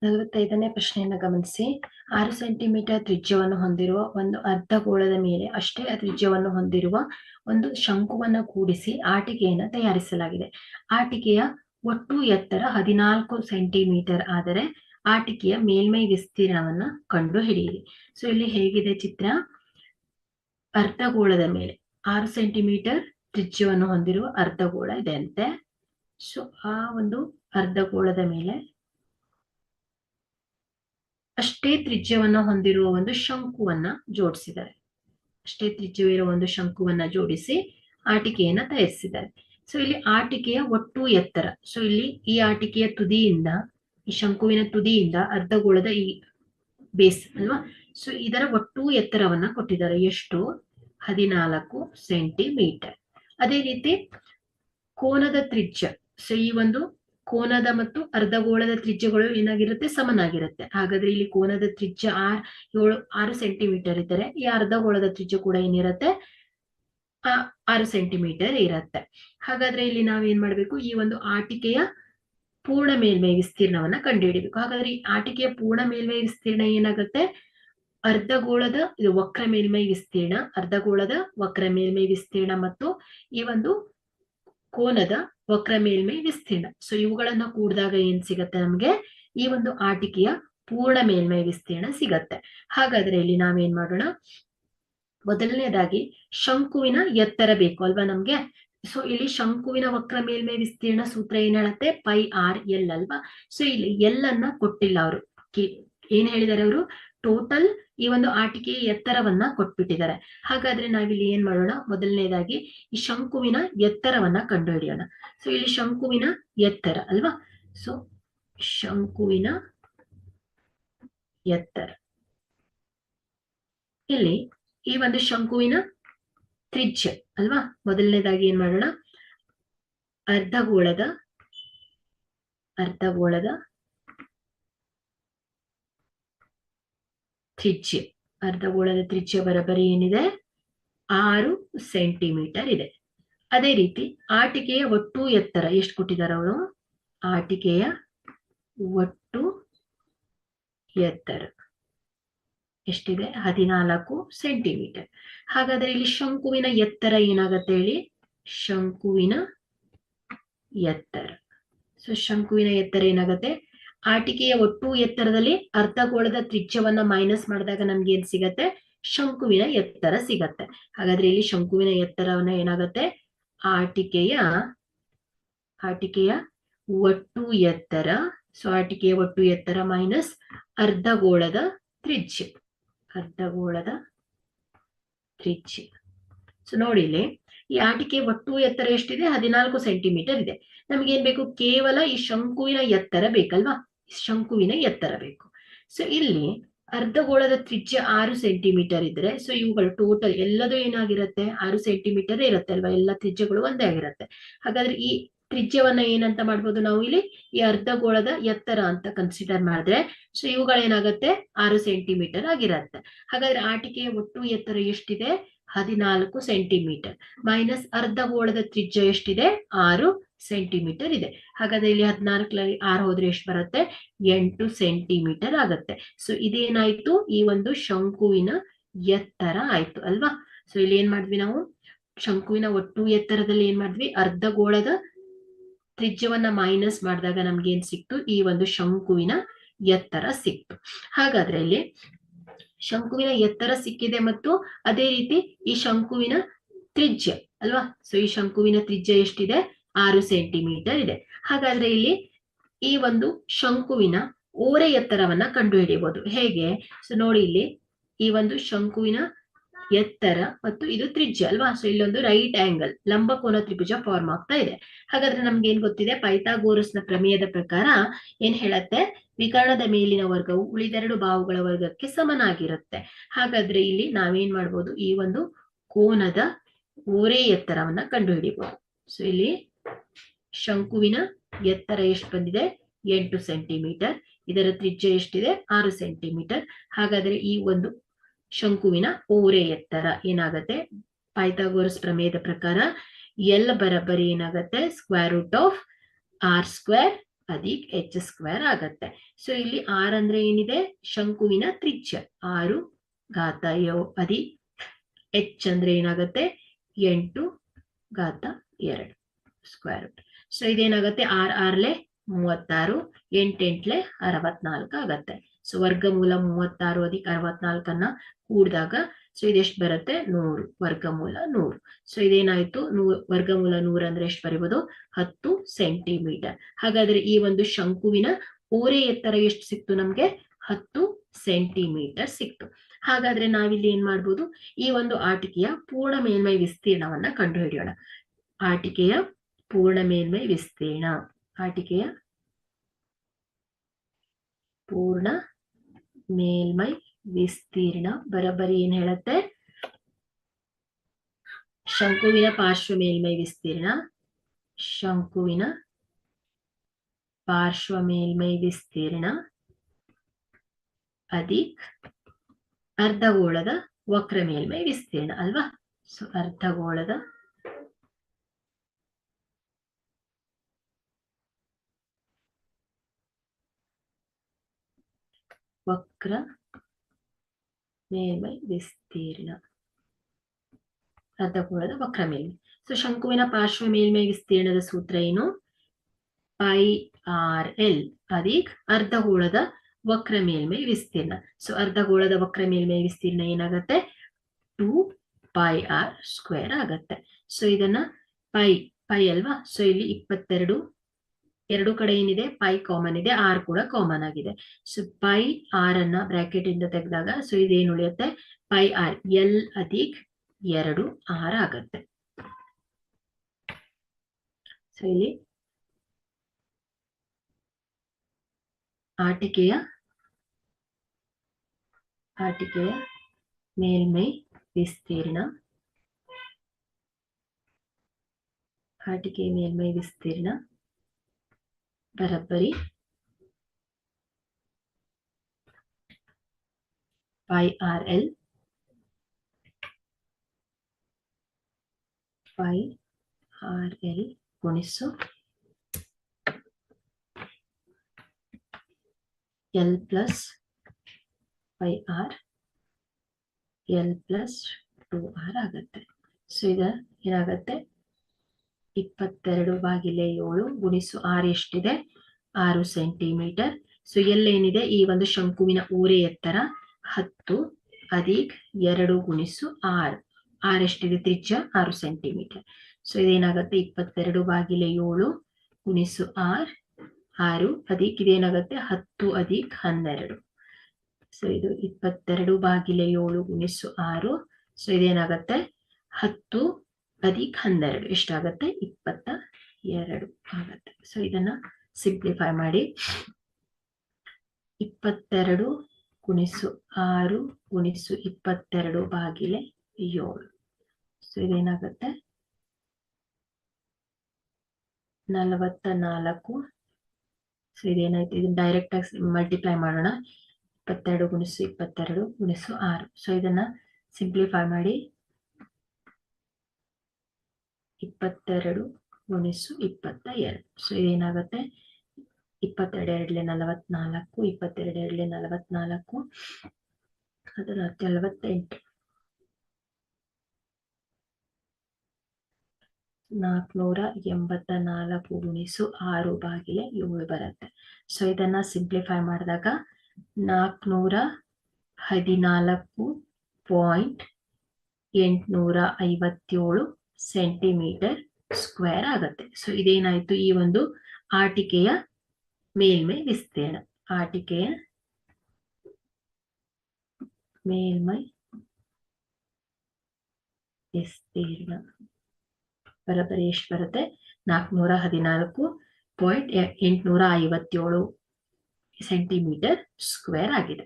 45ನೇ ಪ್ರಶ್ನೆಯನ್ನು ಗಮನಿಸಿ. 6 ಸೆಂಟಿಮೀಟರ್ ತ್ರಿಜ್ಯವನ್ನು ಹೊಂದಿರುವ ಒಂದು ಅರ್ಧಗೋಳದ ಮೇಲೆ ಅಷ್ಟೇ ತ್ರಿಜ್ಯವನ್ನು ಹೊಂದಿರುವ ಒಂದು ಶಂಕುವನ್ನು ಕೂಡಿಸಿ ಆಟಿಕೆಯನ್ನು ತಯಾರಿಸಲಾಗಿದೆ. ಆಟಿಕೆಯ ಒಟ್ಟು ಎತ್ತರ 14 ಸೆಂಟಿಮೀಟರ್ ಆದರೆ ಆಟಿಕೆಯ ಮೇಲ್ಮೈ ವಿಸ್ತೀರ್ಣವನ್ನ ಕಂಡು ಹಿಡಿಯಿರಿ. ಸೊ ಇಲ್ಲಿ ಹೇಗಿದೆ ಚಿತ್ರ? ಅರ್ಧಗೋಳದ ಮೇಲೆ 6 ಸೆಂಟಿಮೀಟರ್ ತ್ರಿಜ್ಯವನ್ನು ಹೊಂದಿರುವ ಅರ್ಧಗೋಳ ಇದೆ ಅಂತೆ. ಸೊ ಆ ಒಂದು ಅರ್ಧಗೋಳದ ಮೇಲೆ ಅಷ್ಟೇ ತ್ರಿಜ್ಯವನ್ನು ಹೊಂದಿರುವ ಒಂದು ಶಂಕುವನ್ನ ಜೋಡಿಸಿದ್ದಾರೆ. ಅಷ್ಟೇ ತ್ರಿಜ್ಯವಿರುವ ಒಂದು ಶಂಕುವನ್ನ ಜೋಡಿಸಿ ಆಟಿಕೆಯನ್ನ ತಯಾರಿಸಿದ್ದಾರೆ. ಸೊ ಇಲ್ಲಿ ಆಟಿಕೆಯ ಒಟ್ಟು ಎತ್ತರ, ಸೊ ಇಲ್ಲಿ ಈ ಆಟಿಕೆಯ ತುದಿಯಿಂದ, ಈ ಶಂಕುವಿನ ತುದಿಯಿಂದ ಅರ್ಧಗೋಳದ ಈ ಬೇಸ್ ಅಲ್ವಾ, ಸೊ ಇದರ ಒಟ್ಟು ಎತ್ತರವನ್ನ ಕೊಟ್ಟಿದ್ದಾರೆ. ಎಷ್ಟು? 14 ಸೆಂಟಿಮೀಟರ್. ಅದೇ ರೀತಿ ಕೋನದ ತ್ರಿಜ್ಯ, ಸೊ ಈ ಒಂದು ಕೋನದ ಮತ್ತು ಅರ್ಧಗೋಳದ ತ್ರಿಜ್ಯಗಳು ಏನಾಗಿರುತ್ತೆ? ಸಮನಾಗಿರುತ್ತೆ. ಹಾಗಾದ್ರೆ ಇಲ್ಲಿ ಕೋನದ ತ್ರಿಜ್ಯ 6 ಸೆಂಟಿಮೀಟರ್ ಇದ್ದರೆ ಈ ಅರ್ಧಗೋಳದ ತ್ರಿಜ್ಯ ಕೂಡ ಏನಿರುತ್ತೆ? 6 ಸೆಂಟಿಮೀಟರ್ ಇರುತ್ತೆ. ಹಾಗಾದ್ರೆ ಇಲ್ಲಿ ನಾವೇನ್ ಮಾಡ್ಬೇಕು? ಈ ಒಂದು ಆಟಿಕೆಯ ಪೂರ್ಣ ಮೇಲ್ಮೈ ವಿಸ್ತೀರ್ಣವನ್ನ ಕಂಡುಹಿಡಿಬೇಕು. ಹಾಗಾದ್ರೆ ಈ ಆಟಿಕೆಯ ಪೂರ್ಣ ಮೇಲ್ಮೈ ವಿಸ್ತೀರ್ಣ ಏನಾಗುತ್ತೆ? ಅರ್ಧಗೋಳದ ಇದು ವಕ್ರ ಮೇಲ್ಮೈ ವಿಸ್ತೀರ್ಣ, ಅರ್ಧಗೋಳದ ವಕ್ರ ಮೇಲ್ಮೈ ವಿಸ್ತೀರ್ಣ ಮತ್ತು ಈ ಒಂದು ಕೋನದ ವಕ್ರ ಮೇಲ್ಮೈ ವಿಸ್ತೀರ್ಣ. ಸೊ ಇವುಗಳನ್ನ ಕೂಡಿದಾಗ ಏನ್ ಸಿಗತ್ತೆ ನಮ್ಗೆ? ಈ ಒಂದು ಆಟಿಕೆಯ ಪೂರ್ಣ ಮೇಲ್ಮೈ ವಿಸ್ತೀರ್ಣ ಸಿಗತ್ತೆ. ಹಾಗಾದ್ರೆ ಇಲ್ಲಿ ನಾವೇನ್ ಮಾಡೋಣ? ಮೊದಲನೇದಾಗಿ ಶಂಕುವಿನ ಎತ್ತರ ಬೇಕು ಅಲ್ವಾ ನಮ್ಗೆ. ಸೊ ಇಲ್ಲಿ ಶಂಕುವಿನ ವಕ್ರ ಮೇಲ್ಮೈ ವಿಸ್ತೀರ್ಣ ಸೂತ್ರ ಏನ್ ಹೇಳುತ್ತೆ? ಪೈ ಆರ್ ಎಲ್ ಅಲ್ವಾ. ಸೊ ಇಲ್ಲಿ ಎಲ್ ಅನ್ನ ಕೊಟ್ಟಿಲ್ಲ ಅವರು. ಏನ್ ಹೇಳಿದಾರೆ ಅವರು? ಟೋಟಲ್ ಈ ಒಂದು ಆಟಿಕೆಯ ಎತ್ತರವನ್ನ ಕೊಟ್ಬಿಟ್ಟಿದ್ದಾರೆ. ಹಾಗಾದ್ರೆ ನಾವಿಲ್ಲಿ ಏನ್ ಮಾಡೋಣ? ಮೊದಲನೇದಾಗಿ ಈ ಶಂಕುವಿನ ಎತ್ತರವನ್ನ ಕಂಡುಹಿಡಿಯೋಣ. ಸೊ ಇಲ್ಲಿ ಶಂಕುವಿನ ಎತ್ತರ ಅಲ್ವಾ. ಸೊ ಶಂಕುವಿನ ಎತ್ತರ, ಇಲ್ಲಿ ಈ ಒಂದು ಶಂಕುವಿನ ತ್ರಿಜ್ಯ ಅಲ್ವಾ. ಮೊದಲನೇದಾಗಿ ಏನ್ ಮಾಡೋಣ? ಅರ್ಧಗೋಳದ ತ್ರಿಜ್ಯ, ಅರ್ಧಗೋಳದ ತ್ರಿಜ್ಯ ಬರೋಬ್ಬರಿ ಏನಿದೆ? 6 ಸೆಂಟಿಮೀಟರ್ ಇದೆ. ಅದೇ ರೀತಿ ಆಟಿಕೆಯ ಒಟ್ಟು ಎತ್ತರ ಎಷ್ಟು ಕೊಟ್ಟಿದ್ದಾರೆ ಅವರು? ಆಟಿಕೆಯ ಒಟ್ಟು ಎತ್ತರ ಎಷ್ಟಿದೆ? 14 ಸೆಂಟಿಮೀಟರ್. ಹಾಗಾದ್ರೆ ಇಲ್ಲಿ ಶಂಕುವಿನ ಎತ್ತರ ಏನಾಗತ್ತೆ ಹೇಳಿ? ಶಂಕುವಿನ ಎತ್ತರ, ಸೊ ಶಂಕುವಿನ ಎತ್ತರ ಏನಾಗತ್ತೆ? ಆಟಿಕೆಯ ಒಟ್ಟು ಎತ್ತರದಲ್ಲಿ ಅರ್ಧಗೋಳದ ತ್ರಿಜ್ಯವನ್ನ ಮೈನಸ್ ಮಾಡಿದಾಗ ನಮ್ಗೆ ಏನ್ ಸಿಗತ್ತೆ? ಶಂಕುವಿನ ಎತ್ತರ ಸಿಗತ್ತೆ. ಹಾಗಾದ್ರೆ ಇಲ್ಲಿ ಶಂಕುವಿನ ಎತ್ತರವನ್ನ ಏನಾಗತ್ತೆ? ಆಟಿಕೆಯ ಒಟ್ಟು ಎತ್ತರ, ಸೊ ಆಟಿಕೆಯ ಒಟ್ಟು ಎತ್ತರ ಮೈನಸ್ ಅರ್ಧಗೋಳದ ತ್ರಿಜ್ಯ, ಸೊ ನೋಡಿ ಇಲ್ಲಿ ಈ ಆಟಿಕೆ ಒಟ್ಟು ಎತ್ತರ ಎಷ್ಟಿದೆ? 14 ಸೆಂಟಿಮೀಟರ್ ಇದೆ. ನಮ್ಗೆ ಏನ್ ಬೇಕು? ಕೇವಲ ಈ ಶಂಕುವಿನ ಎತ್ತರ ಬೇಕಲ್ವಾ. ಶಂಕುವಿನ ಎತ್ತರ ಬೇಕು. ಸೊ ಇಲ್ಲಿ ಅರ್ಧಗೋಳದ ತ್ರಿಜ್ಯ 6 ಸೆಂಟಿಮೀಟರ್ ಇದ್ರೆ, ಸೊ ಇವುಗಳು ಟೋಟಲ್ ಎಲ್ಲದೂ ಏನಾಗಿರುತ್ತೆ? 6 ಸೆಂಟಿಮೀಟರ್ ಇರುತ್ತೆ ಅಲ್ವಾ. ಎಲ್ಲ ತ್ರಿಜ್ಯಗಳು ಒಂದೇ ಆಗಿರುತ್ತೆ. ಹಾಗಾದ್ರೆ ಈ ತ್ರಿಜ್ಯವನ್ನ ಏನಂತ ಮಾಡ್ಬೋದು ನಾವು? ಇಲ್ಲಿ ಈ ಅರ್ಧಗೋಳದ ಎತ್ತರ ಅಂತ ಕನ್ಸಿಡರ್ ಮಾಡಿದ್ರೆ, ಸೊ ಇವುಗಳೇನಾಗತ್ತೆ? 6 ಸೆಂಟಿಮೀಟರ್ ಆಗಿರತ್ತೆ. ಹಾಗಾದ್ರೆ ಆಟಿಕೆಯ ಒಟ್ಟು ಎತ್ತರ ಎಷ್ಟಿದೆ? 14 ಸೆಂಟಿಮೀಟರ್ ಮೈನಸ್ ಅರ್ಧಗೋಳದ ತ್ರಿಜ್ಯ ಎಷ್ಟಿದೆ? 6 ಸೆಂಟಿಮೀಟರ್ ಇದೆ. ಹಾಗಾದ್ರೆ ಇಲ್ಲಿ 14ರಲ್ಲಿ 6 ಹೋದ್ರೆ ಎಷ್ಟು ಬರುತ್ತೆ? 8 ಸೆಂಟಿಮೀಟರ್ ಆಗತ್ತೆ. ಸೊ ಇದೇನಾಯ್ತು? ಈ ಒಂದು ಶಂಕುವಿನ ಎತ್ತರ ಆಯ್ತು ಅಲ್ವಾ. ಸೊ ಇಲ್ಲಿ ಏನ್ ಮಾಡಿದ್ವಿ ನಾವು? ಶಂಕುವಿನ ಒಟ್ಟು ಎತ್ತರದಲ್ಲಿ ಏನ್ ಮಾಡಿದ್ವಿ? ಅರ್ಧಗೋಳದ ತ್ರಿಜ್ಯವನ್ನ ಮೈನಸ್ ಮಾಡಿದಾಗ ನಮ್ಗೆ ಏನ್ ಸಿಕ್ತು? ಈ ಒಂದು ಶಂಕುವಿನ ಎತ್ತರ ಸಿಕ್ತು. ಹಾಗಾದ್ರೆ ಇಲ್ಲಿ ಶಂಕುವಿನ ಎತ್ತರ ಸಿಕ್ಕಿದೆ ಮತ್ತು ಅದೇ ರೀತಿ ಈ ಶಂಕುವಿನ ತ್ರಿಜ್ಯ ಅಲ್ವಾ. ಸೊ ಈ ಶಂಕುವಿನ ತ್ರಿಜ್ಯ ಎಷ್ಟಿದೆ? 6 ಸೆಂಟಿಮೀಟರ್ ಇದೆ. ಹಾಗಾದ್ರೆ ಇಲ್ಲಿ ಈ ಒಂದು ಶಂಕುವಿನ ಓರೆ ಎತ್ತರವನ್ನ ಕಂಡುಹಿಡಿಯಬಹುದು. ಹೇಗೆ? ಸೊ ನೋಡಿ ಇಲ್ಲಿ ಈ ಒಂದು ಶಂಕುವಿನ ಎತ್ತರ ಮತ್ತು ಇದು ತ್ರಿಜ್ಯ ಅಲ್ವಾ. ಸೊ ಇಲ್ಲೊಂದು ರೈಟ್ ಆಂಗಲ್ ಲಂಬಕೋನ ತ್ರಿಭುಜ ಫಾರ್ಮ್ ಆಗ್ತಾ ಇದೆ. ಹಾಗಾದ್ರೆ ನಮ್ಗೆ ಏನ್ ಗೊತ್ತಿದೆ? ಪೈಥಾಗೋರಸ್ನ ಪ್ರಮೇಯದ ಪ್ರಕಾರ ಏನ್ ಹೇಳತ್ತೆ? ವಿಕರ್ಣದ ಮೇಲಿನ ವರ್ಗವು ಉಳಿದೆರಡು ಬಾಹುಗಳ ವರ್ಗಕ್ಕೆ ಸಮನಾಗಿರುತ್ತೆ. ಹಾಗಾದ್ರೆ ಇಲ್ಲಿ ನಾವೇನ್ ಮಾಡ್ಬೋದು? ಈ ಒಂದು ಕೋನದ ಓರೆ ಎತ್ತರವನ್ನ ಕಂಡುಹಿಡಿಯಬಹುದು. ಸೊ ಇಲ್ಲಿ ಶಂಕುವಿನ ಎತ್ತರ ಎಷ್ಟು ಬಂದಿದೆ? 8 ಸೆಂಟಿಮೀಟರ್. ಇದರ ತ್ರಿಜ್ಯ ಎಷ್ಟಿದೆ? 6 ಸೆಂಟಿಮೀಟರ್. ಹಾಗಾದ್ರೆ ಈ ಒಂದು ಶಂಕುವಿನ ಓರೆ ಎತ್ತರ ಏನಾಗತ್ತೆ? ಪೈಥಾಗೋರಸ್ ಪ್ರಮೇಯದ ಪ್ರಕಾರ ಎಲ್ ಬರಬ್ಬರಿ ಏನಾಗತ್ತೆ? ಸ್ಕ್ವೇರ್ ರೂಟ್ ಆಫ್ r² ಅಧಿಕ್ h ಸ್ಕ್ವೇರ್ ಆಗತ್ತೆ. ಸೊ ಇಲ್ಲಿ r ಅಂದ್ರೆ ಏನಿದೆ, ಶಂಕುವಿನ ತ್ರಿಜ್ಯ 6 ಘಾತ ಅಧಿಕ್ h ಅಂದ್ರೆ ಏನಾಗುತ್ತೆ 8 ಘಾತ 2 ಸ್ಕ್ವೇರ್ ರೂಟ್. ಸೊ ಇದೇನಾಗುತ್ತೆ 6 36 8 64 ಆಗತ್ತೆ. ಸೊ ವರ್ಗಮೂಲ 36 ಅಧಿಕ 64 ಕೂಡಿದಾಗ ಸೊ ಇದೆಷ್ಟು ಬರುತ್ತೆ 100, ವರ್ಗಮೂಲ 100. ಸೊ ಇದೇನಾಯ್ತು ವರ್ಗಮೂಲ 100 ಅಂದ್ರೆ ಎಷ್ಟು ಬರೀಬಹುದು 10 ಸೆಂಟಿಮೀಟರ್. ಹಾಗಾದ್ರೆ ಈ ಒಂದು ಶಂಕುವಿನ ಓರೆ ಎತ್ತರ ಎಷ್ಟು ಸಿಕ್ತು ನಮ್ಗೆ 10 ಸೆಂಟಿಮೀಟರ್ ಸಿಕ್ತು. ಹಾಗಾದ್ರೆ ನಾವಿಲ್ಲಿ ಏನ್ ಮಾಡ್ಬೋದು, ಈ ಒಂದು ಆಟಿಕೆಯ ಪೂರ್ಣ ಮೇಲ್ಮೈ ವಿಸ್ತೀರ್ಣವನ್ನ ಕಂಡುಹಿಡಿಯೋಣ. ಆಟಿಕೆಯ ಪೂರ್ಣ ಮೇಲ್ಮೈ ವಿಸ್ತೀರ್ಣ, ಆಟಿಕೆಯ ಪೂರ್ಣ ಮೇಲ್ಮೈ ವಿಸ್ತೀರ್ಣ ಬರೋಬ್ಬರಿ ಏನ್ ಹೇಳುತ್ತೆ, ಶಂಕುವಿನ ಪಾರ್ಶ್ವ ಮೇಲ್ಮೈ ವಿಸ್ತೀರ್ಣ, ಶಂಕುವಿನ ಪಾರ್ಶ್ವ ಮೇಲ್ಮೈ ವಿಸ್ತೀರ್ಣ ಅಧಿಕ್ ಅರ್ಧಗೋಳದ ವಕ್ರ ಮೇಲ್ಮೈ ವಿಸ್ತೀರ್ಣ ಅಲ್ವಾ. ಸೊ ಅರ್ಧಗೋಳದ ವಕ್ರ ಮೇಲ್ಮೈ ವಿಸ್ತೀರ್ಣ, ಅರ್ಧಗೋಳದ ವಕ್ರ ಮೇಲ್ಮೈ. ಸೊ ಶಂಕುವಿನ ಪಾರ್ಶ್ವ ಮೇಲ್ಮೈ ವಿಸ್ತೀರ್ಣದ ಸೂತ್ರ ಏನು, πrl ಅಧಿಕ್ ಅರ್ಧಗೋಳದ ವಕ್ರ ಮೇಲ್ಮೈ ವಿಸ್ತೀರ್ಣ. ಸೊ ಅರ್ಧಗೋಳದ ವಕ್ರ ಮೇಲ್ಮೈ ವಿಸ್ತೀರ್ಣ ಏನಾಗುತ್ತೆ 2πr ಸ್ಕ್ವೇರ್ ಆಗತ್ತೆ. ಸೊ ಇದನ್ನ ಪೈ ಅಲ್ವಾ. ಸೊ ಇಲ್ಲಿ 22, ಎರಡು ಕಡೆ ಏನಿದೆ ಪೈ ಕಾಮನ್ ಇದೆ, ಆರ್ ಕೂಡ ಕಾಮನ್ ಆಗಿದೆ. ಸೊ ಪೈ ಆರ್ ಅನ್ನ ಬ್ರಾಕೆಟ್ ಇಂದ ತೆಗೆದಾಗ ಸೊ ಇದೇನು ಉಳಿಯುತ್ತೆ ಪೈ ಆರ್ ಎಲ್ ಅಧಿಕ್ 2r ಆಗತ್ತೆ. ಸೊ ಇಲ್ಲಿ ಆಟಿಕೆಯ ಮೇಲ್ಮೈ ವಿಸ್ತೀರ್ಣ, ಆಟಿಕೆಯ ಮೇಲ್ಮೈ ವಿಸ್ತೀರ್ಣ ಬರೋಬ್ಬರಿ πrl ಗುಣಿಸು L plus πr L plus 2r ಆಗತ್ತೆ. ಸೊ ಇದ ಏನಾಗತ್ತೆ 22/7 ಗುಣಿಸು r ಎಷ್ಟಿದೆ 6 ಸೆಂಟಿಮೀಟರ್. ಸೊ L ಏನಿದೆ ಈ ಒಂದು ಶಂಕುವಿನ ಓರೆ ಎತ್ತರ 10 ಅಧಿಕ್ 2 ಗುಣಿಸು r, r ಎಷ್ಟಿದೆ ತ್ರಿಜ್ಯ 6 ಸೆಂಟಿಮೀಟರ್. ಸೊ ಇದೇನಾಗುತ್ತೆ 22/7 ಗುಣಿಸು r 6 ಅಧಿಕ್ ಇದೇನಾಗುತ್ತೆ 10 ಅಧಿಕ್ 12. ಸೊ ಇದು 22/7 ಗುಣಿಸು 6. ಸೊ ಇದೇನಾಗುತ್ತೆ 10 ಅಧಿಕ್ 12 ಎಷ್ಟಾಗತ್ತೆ 22 ಆಗತ್ತೆ. ಸೊ ಇದನ್ನ ಸಿಂಪ್ಲಿಫೈ ಮಾಡಿ 22 ಗುಣಿಸು 6 ಗುಣಿಸು 22/7. ಸೊ ಇದೇನಾಗುತ್ತೆ 44. ಸೊ ಇದೇನಾಯ್ತು ಇದನ್ನ ಡೈರೆಕ್ಟ್ ಆಗಿ ಮಲ್ಟಿಪ್ಲೈ ಮಾಡೋಣ 22 ಗುಣಿಸು 22 ಗುಣಿಸು 6. ಸೊ ಇದನ್ನ ಸಿಂಪ್ಲಿಫೈ ಮಾಡಿ 22 ಗುಣಿಸು 22. ಸೊ ಇದೇನಾಗುತ್ತೆ 22 44, 22 44 ಅದರ 48, 484 ಗುಣಿಸು 6/7 ಬರುತ್ತೆ. ಸೊ ಇದನ್ನ ಸಿಂಪ್ಲಿಫೈ ಮಾಡಿದಾಗ 414.857 ಸೆಂಟಿಮೀಟರ್ ಸ್ಕ್ವೇರ್ ಆಗತ್ತೆ. ಸೊ ಇದೇನಾಯ್ತು ಈ ಒಂದು ಆಟಿಕೆಯ ಮೇಲ್ಮೈ ವಿಸ್ತೀರ್ಣ, ಆಟಿಕೆಯ ಮೇಲ್ಮೈ ವಿಸ್ತೀರ್ಣ ಬರೋಬ್ಬರಿ ಎಷ್ಟು ಬರುತ್ತೆ 414.857 ಸೆಂಟಿಮೀಟರ್ ಸ್ಕ್ವೇರ್ ಆಗಿದೆ.